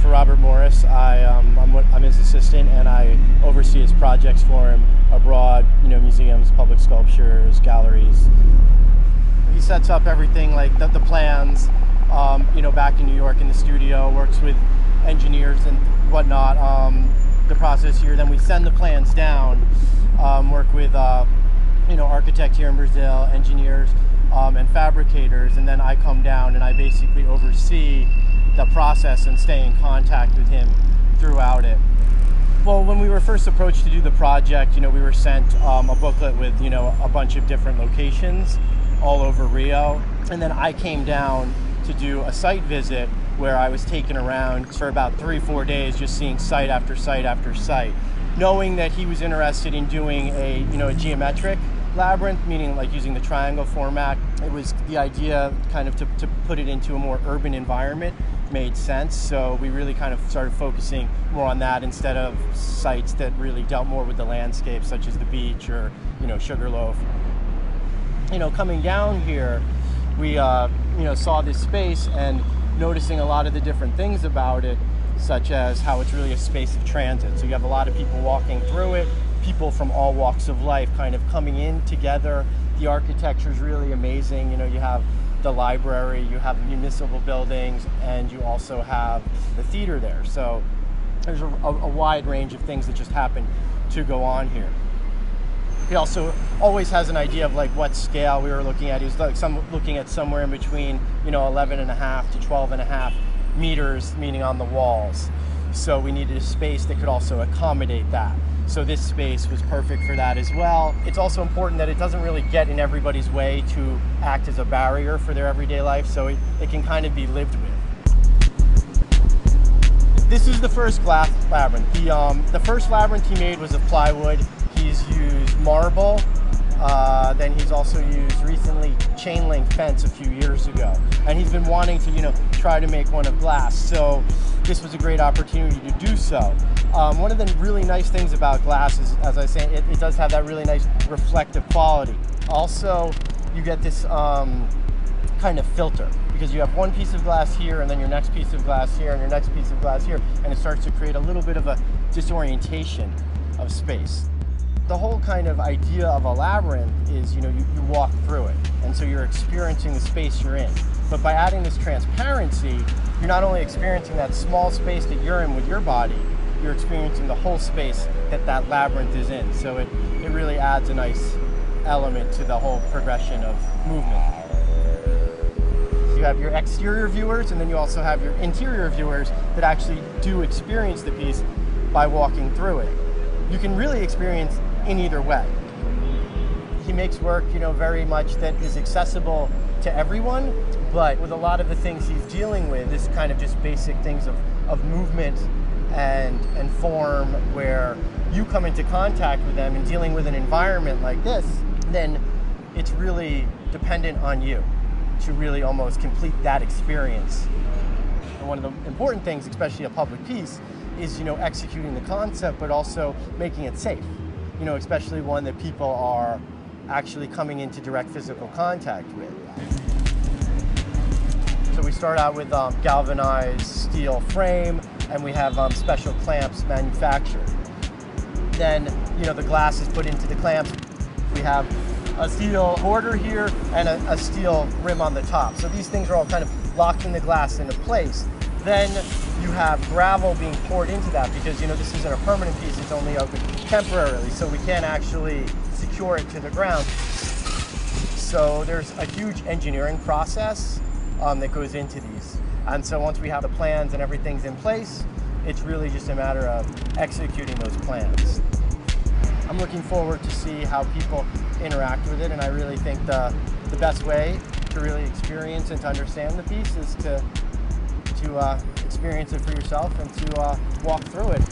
For Roberto Morris. I'm his assistant, and I oversee his projects for him abroad, museums, public sculptures, galleries. He sets up everything like the plans, back in New York in the studio, works with engineers and whatnot, the process here. Then we send the plans down, work with, architect here in Brazil, engineers, and fabricators, and then I come down and I basically oversee the process and stay in contact with him throughout it. Well, when we were first approached to do the project, we were sent a booklet with, a bunch of different locations all over Rio. And then I came down to do a site visit where I was taken around for about 3-4 days, just seeing site after site after site, knowing that he was interested in doing a geometric labyrinth, meaning like using the triangle format. It was the idea kind of to put it into a more urban environment made sense. So we really kind of started focusing more on that instead of sites that really dealt more with the landscape, such as the beach or, Sugarloaf. Coming down here, we, saw this space and noticing a lot of the different things about it, such as how it's really a space of transit. So you have a lot of people walking through it, people from all walks of life kind of coming in together. The architecture is really amazing. You have the library, you have municipal buildings, and you also have the theater there. So there's a wide range of things that just happen to go on here. He also always has an idea of like what scale we were looking at. He was looking at somewhere in between 11.5 to 12.5 meters, meaning on the walls. So we needed a space that could also accommodate that. So this space was perfect for that as well. It's also important that it doesn't really get in everybody's way to act as a barrier for their everyday life, so it can kind of be lived with. This is the first glass labyrinth. The first labyrinth he made was of plywood. He's used marble. Then he's also used recently chain link fence a few years ago. And he's been wanting to, try to make one of glass. So this was a great opportunity to do so. One of the really nice things about glass is, as I say, it does have that really nice reflective quality. Also, you get this kind of filter, because you have one piece of glass here and then your next piece of glass here and your next piece of glass here, and it starts to create a little bit of a disorientation of space. The whole kind of idea of a labyrinth is, you walk through it, and so you're experiencing the space you're in. But by adding this transparency, you're not only experiencing that small space that you're in with your body, you're experiencing the whole space that labyrinth is in. So it really adds a nice element to the whole progression of movement. You have your exterior viewers, and then you also have your interior viewers that actually do experience the piece by walking through it. You can really experience in either way. He makes work, very much that is accessible to everyone, but with a lot of the things he's dealing with, this kind of just basic things of movement and form, where you come into contact with them and dealing with an environment like this, then it's really dependent on you to really almost complete that experience. And one of the important things, especially a public piece, is executing the concept, but also making it safe. Especially one that people are actually coming into direct physical contact with. So we start out with galvanized steel frame, and we have special clamps manufactured. Then, the glass is put into the clamps. We have a steel border here and a steel rim on the top. So these things are all kind of locking the glass into place. Then you have gravel being poured into that, because this isn't a permanent piece, it's only open temporarily, so we can't actually secure it to the ground. So there's a huge engineering process that goes into these. And so once we have the plans and everything's in place, it's really just a matter of executing those plans. I'm looking forward to see how people interact with it, and I really think the best way to really experience and to understand the piece is to experience it for yourself and to walk through it.